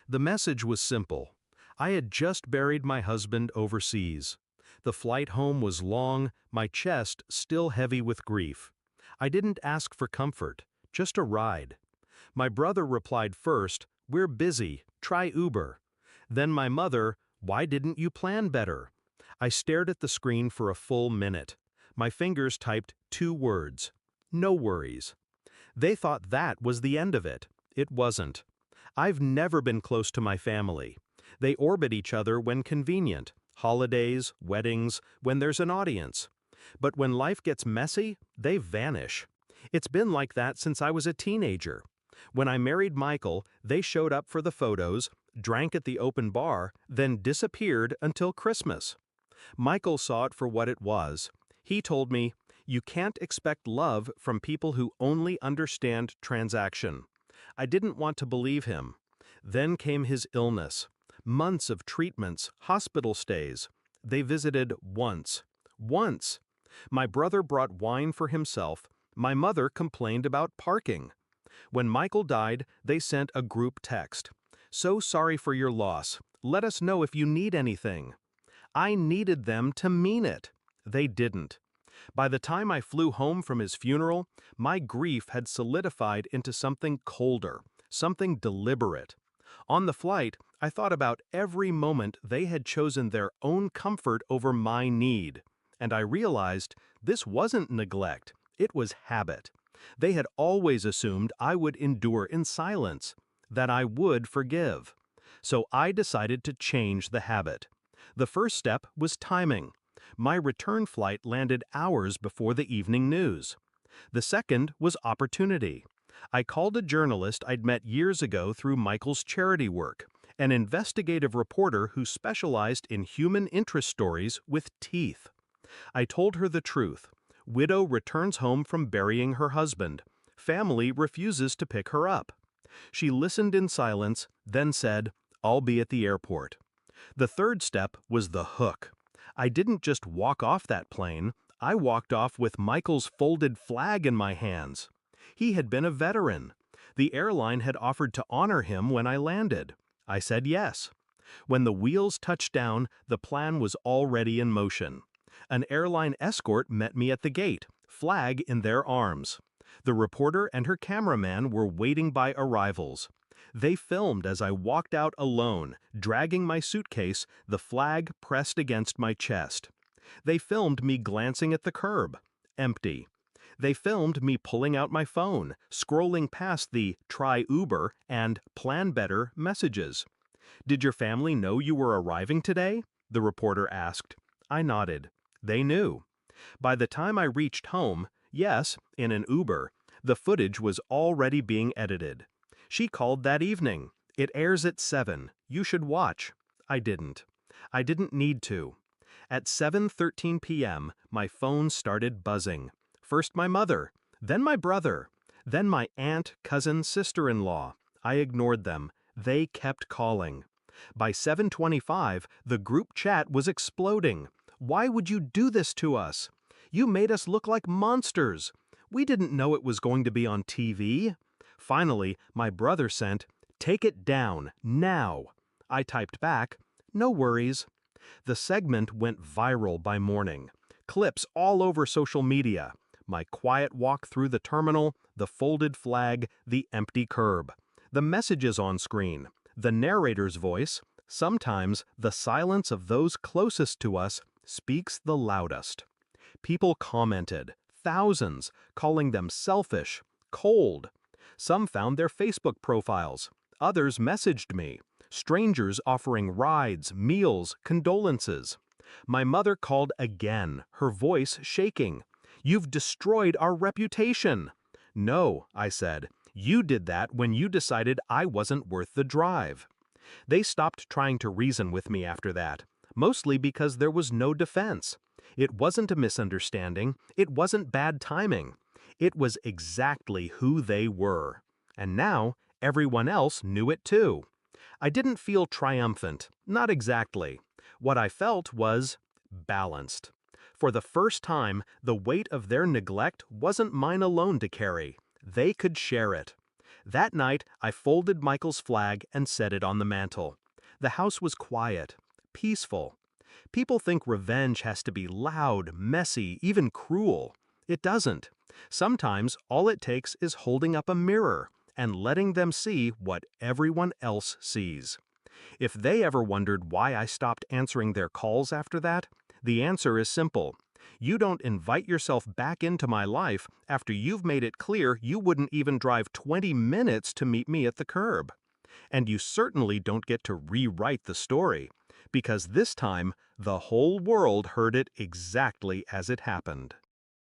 The message was simple. I had just buried my husband overseas. The flight home was long, my chest still heavy with grief. I didn't ask for comfort, just a ride. My brother replied first, "We're busy, try Uber." Then my mother, "Why didn't you plan better?" I stared at the screen for a full minute. My fingers typed 2 words. No worries. They thought that was the end of it. It wasn't. I've never been close to my family. They orbit each other when convenient, holidays, weddings, when there's an audience. But when life gets messy, they vanish. It's been like that since I was a teenager. When I married Michael, they showed up for the photos, drank at the open bar, then disappeared until Christmas. Michael saw it for what it was. He told me, "You can't expect love from people who only understand transaction." I didn't want to believe him. Then came his illness. Months of treatments, hospital stays. They visited once. Once. My brother brought wine for himself. My mother complained about parking. When Michael died, they sent a group text. "So sorry for your loss. Let us know if you need anything." I needed them to mean it. They didn't. By the time I flew home from his funeral, my grief had solidified into something colder, something deliberate. On the flight, I thought about every moment they had chosen their own comfort over my need. And I realized this wasn't neglect, it was habit. They had always assumed I would endure in silence, that I would forgive. So I decided to change the habit. The first step was timing. My return flight landed hours before the evening news. The second was opportunity. I called a journalist I'd met years ago through Michael's charity work, an investigative reporter who specialized in human interest stories with teeth. I told her the truth. Widow returns home from burying her husband. Family refuses to pick her up. She listened in silence, then said, "I'll be at the airport." The third step was the hook. I didn't just walk off that plane, I walked off with Michael's folded flag in my hands. He had been a veteran. The airline had offered to honor him when I landed. I said yes. When the wheels touched down, the plan was already in motion. An airline escort met me at the gate, flag in their arms. The reporter and her cameraman were waiting by arrivals. They filmed as I walked out alone, dragging my suitcase, the flag pressed against my chest. They filmed me glancing at the curb. Empty. They filmed me pulling out my phone, scrolling past the "try Uber" and "plan better" messages. "Did your family know you were arriving today?" the reporter asked. I nodded. They knew. By the time I reached home, yes, in an Uber, the footage was already being edited. She called that evening. "It airs at 7. You should watch." I didn't. I didn't need to. At 7:13 p.m., my phone started buzzing. First my mother, then my brother, then my aunt, cousin, sister-in-law. I ignored them. They kept calling. By 7:25, the group chat was exploding. "Why would you do this to us? You made us look like monsters. We didn't know it was going to be on TV." Finally, my brother sent, "Take it down, now." I typed back, "No worries." The segment went viral by morning. Clips all over social media. My quiet walk through the terminal, the folded flag, the empty curb. The messages on screen, the narrator's voice, sometimes the silence of those closest to us speaks the loudest. People commented, thousands, calling them selfish, cold. Some found their Facebook profiles. Others messaged me. Strangers offering rides, meals, condolences. My mother called again, her voice shaking. "You've destroyed our reputation." "No," I said. "You did that when you decided I wasn't worth the drive." They stopped trying to reason with me after that, mostly because there was no defense. It wasn't a misunderstanding. It wasn't bad timing. It was exactly who they were. And now, everyone else knew it too. I didn't feel triumphant, not exactly. What I felt was balanced. For the first time, the weight of their neglect wasn't mine alone to carry. They could share it. That night, I folded Michael's flag and set it on the mantel. The house was quiet, peaceful. People think revenge has to be loud, messy, even cruel. It doesn't. Sometimes all it takes is holding up a mirror and letting them see what everyone else sees. If they ever wondered why I stopped answering their calls after that, the answer is simple. You don't invite yourself back into my life after you've made it clear you wouldn't even drive 20 minutes to meet me at the curb. And you certainly don't get to rewrite the story, because this time, the whole world heard it exactly as it happened.